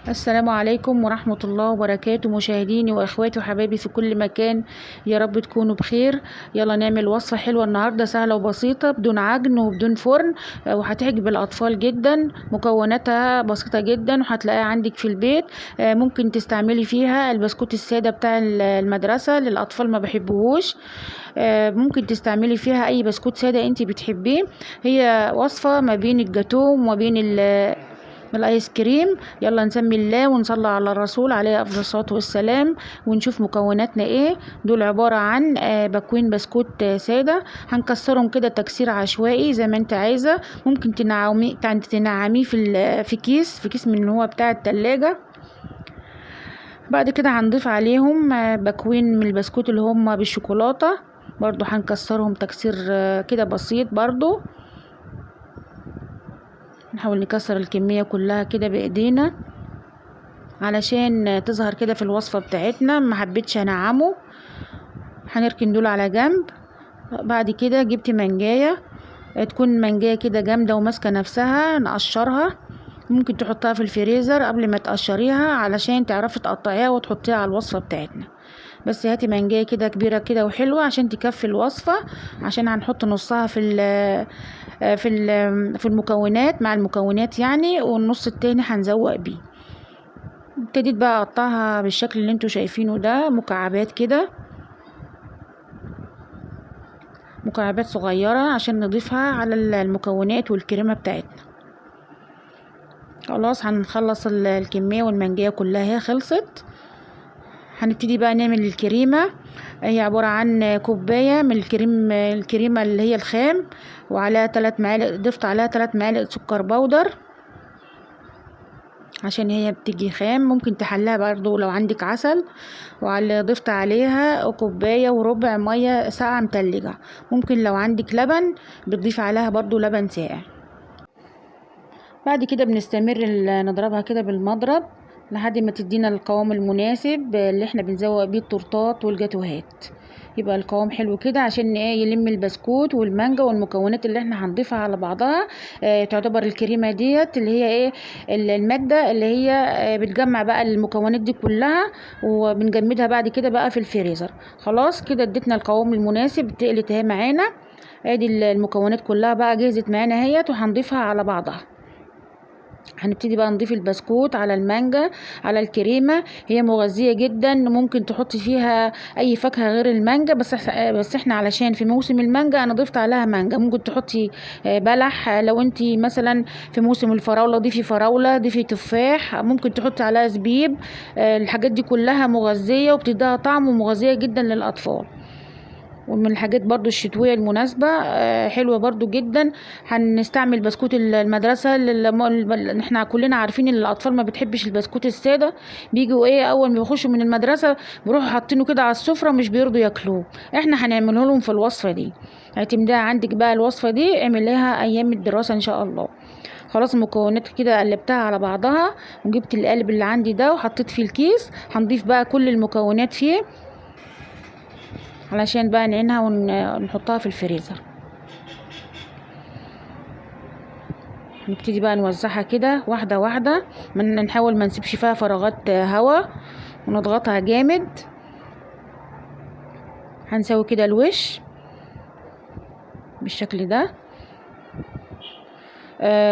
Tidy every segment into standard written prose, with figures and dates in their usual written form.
السلام عليكم ورحمة الله وبركاته، مشاهديني واخواتي وحبايبي في كل مكان. يا رب تكونوا بخير. يلا نعمل وصفة حلوة النهاردة، سهلة وبسيطة بدون عجن وبدون فرن، وهتعجب الأطفال جدا. مكوناتها بسيطة جدا وهتلاقيها عندك في البيت. ممكن تستعملي فيها البسكوت السادة بتاع المدرسة للأطفال ما بيحبوهوش. ممكن تستعملي فيها أي بسكوت سادة انتي بتحبيه. هي وصفة ما بين الجاتو وما بين الايس كريم. يلا نسمي الله ونصلي على الرسول عليه افضل الصلاه والسلام ونشوف مكوناتنا ايه. دول عباره عن باكوين بسكوت ساده. هنكسرهم كده تكسير عشوائي زي ما انت عايزه. ممكن تنعميه في كيس من اللي هو بتاع التلاجة. بعد كده هنضيف عليهم باكوين من البسكوت اللي هم بالشوكولاته. برضو هنكسرهم تكسير كده بسيط. برضو نحاول نكسر الكمية كلها كده بايدينا علشان تظهر كده في الوصفة بتاعتنا. ما حبيتش انعمه. هنركن دول على جنب. بعد كده جبت منجاية، تكون منجاية كده جامدة وماسكة نفسها، نقشرها. ممكن تحطها في الفريزر قبل ما تقشريها علشان تعرفي تقطعيها وتحطيها على الوصفة بتاعتنا. بس هاتي منجاية كده كبيرة كده وحلوة عشان تكفي الوصفة، عشان هنحط نصها في المكونات مع المكونات يعني، والنص التاني هنزوق بيه. ابتديت بقى اقطعها بالشكل اللي انتوا شايفينه ده، مكعبات كده، مكعبات صغيرة عشان نضيفها على المكونات والكريمة بتاعتنا. خلاص هنخلص الكمية والمنجية كلها هي خلصت. هنبتدي بقى نعمل الكريمة. هي عبارة عن كوباية من الكريمة اللي هي الخام، وعليها 3 معالق، ضفت عليها 3 معالق سكر بودر عشان هي بتيجي خام. ممكن تحلها برضو لو عندك عسل. ضفت عليها كوباية وربع مية ساقعة متلجة. ممكن لو عندك لبن بتضيف عليها برضو لبن ساقع. بعد كده بنستمر نضربها كده بالمضرب لحد ما تدينا القوام المناسب اللي احنا بنزوق بيه التورتات والجاتوهات. يبقى القوام حلو كده عشان يلم البسكوت والمانجا والمكونات اللي احنا هنضيفها على بعضها. تعتبر الكريمه ديت اللي هي الماده اللي هي بتجمع بقى المكونات دي كلها، وبنجمدها بعد كده بقى في الفريزر. خلاص كده اديتنا القوام المناسب، تقلت اهي معانا. ادي المكونات كلها بقى جهزت معانا اهيت، وهنضيفها على بعضها. هنبتدي بقى نضيف البسكوت على المانجا على الكريمه. هي مغذيه جدا، ممكن تحطي فيها اي فاكهه غير المانجا، بس احنا علشان في موسم المانجا انا ضفت عليها مانجا. ممكن تحطي بلح. لو انت مثلا في موسم الفراوله ضيفي فراوله، ضيفي تفاح، ممكن تحطي عليها زبيب. الحاجات دي كلها مغذيه وبتديها طعم، ومغذيه جدا للاطفال. ومن الحاجات برضو الشتوية المناسبة حلوة برضو جدا. هنستعمل بسكوت المدرسة احنا كلنا عارفين ان الاطفال ما بتحبش البسكوت السادة. بيجوا اول ما بيخشوا من المدرسة بيروحوا حاطينه كده على السفرة، مش بيرضوا ياكلوه. احنا هنعمله لهم في الوصفة دي. اعتمديها عندك بقى الوصفة دي، اعمليها ايام الدراسة ان شاء الله. خلاص المكونات كده قلبتها على بعضها، وجبت القالب اللي عندي ده وحطيت فيه الكيس. هنضيف بقى كل المكونات فيه علشان بقى نعينها ونحطها في الفريزر. نبتدي بقى نوزعها كده واحدة واحدة، نحاول ما نسيبش فيها فراغات هواء، ونضغطها جامد. هنسوي كده الوش بالشكل ده.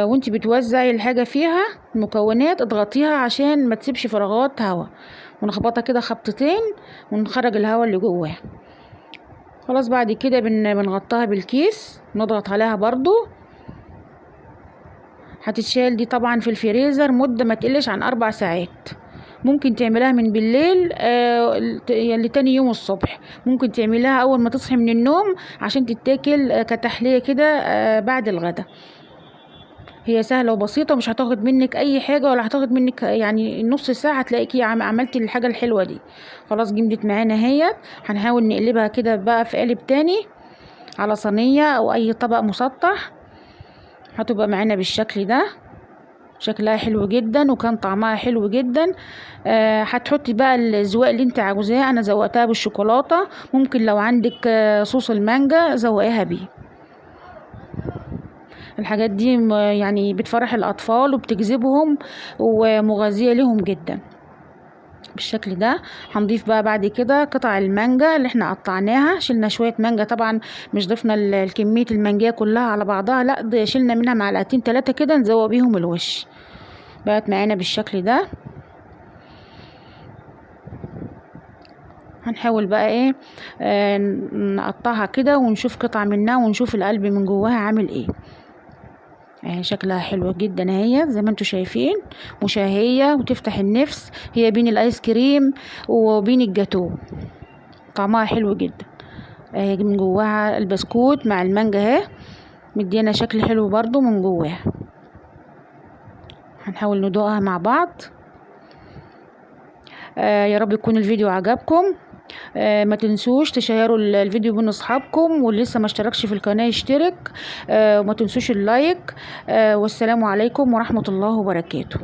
وانتي بتوزعي الحاجة فيها المكونات اضغطيها عشان ما تسيبش فراغات هواء، ونخبطها كده خبطتين ونخرج الهواء اللي جواها. خلاص بعد كده بنغطيها بالكيس، نضغط عليها برضو. هتتشال دي طبعا في الفريزر مدة ما تقلش عن 4 ساعات. ممكن تعملها من بالليل لتاني يوم الصبح. ممكن تعملها اول ما تصحي من النوم عشان تتاكل كتحلية كده بعد الغدا. هي سهلة وبسيطة، مش هتاخد منك اي حاجة، ولا هتاخد منك يعني نص ساعة هتلاقيكي عملتي الحاجة الحلوة دي. خلاص جمدت معانا اهيت. هنحاول نقلبها كده بقى في قالب تاني على صينية او اي طبق مسطح. هتبقى معانا بالشكل ده. شكلها حلو جدا وكان طعمها حلو جدا. هتحطي بقى الزواق اللي انت عاوزاه. انا زوقتها بالشوكولاتة. ممكن لو عندك صوص المانجا زوقيها بيه. الحاجات دي يعني بتفرح الاطفال وبتجذبهم ومغذية لهم جدا بالشكل ده. هنضيف بقى بعد كده قطع المانجا اللي احنا قطعناها. شلنا شوية مانجا طبعا، مش ضفنا الكمية المانجا كلها على بعضها، لا ده شلنا منها معلقتين 3 كده نزوق بيهم الوش. بقت معانا بالشكل ده. هنحاول بقى ايه نقطعها كده ونشوف قطعة منها ونشوف القلب من جواها عامل ايه. شكلها حلو جدا اهي زي ما انتوا شايفين، مشهية وتفتح النفس. هي بين الايس كريم وبين الجاتو، طعمها حلو جدا. من جواها البسكوت مع المانجا اهي، مدينا شكل حلو برضو من جواها. هنحاول ندوقها مع بعض. يا رب يكون الفيديو عجبكم. ما تنسوش تشيروا الفيديو بين اصحابكم، واللي لسه ما اشتركش في القناة يشترك. وما تنسوش اللايك. والسلام عليكم ورحمة الله وبركاته.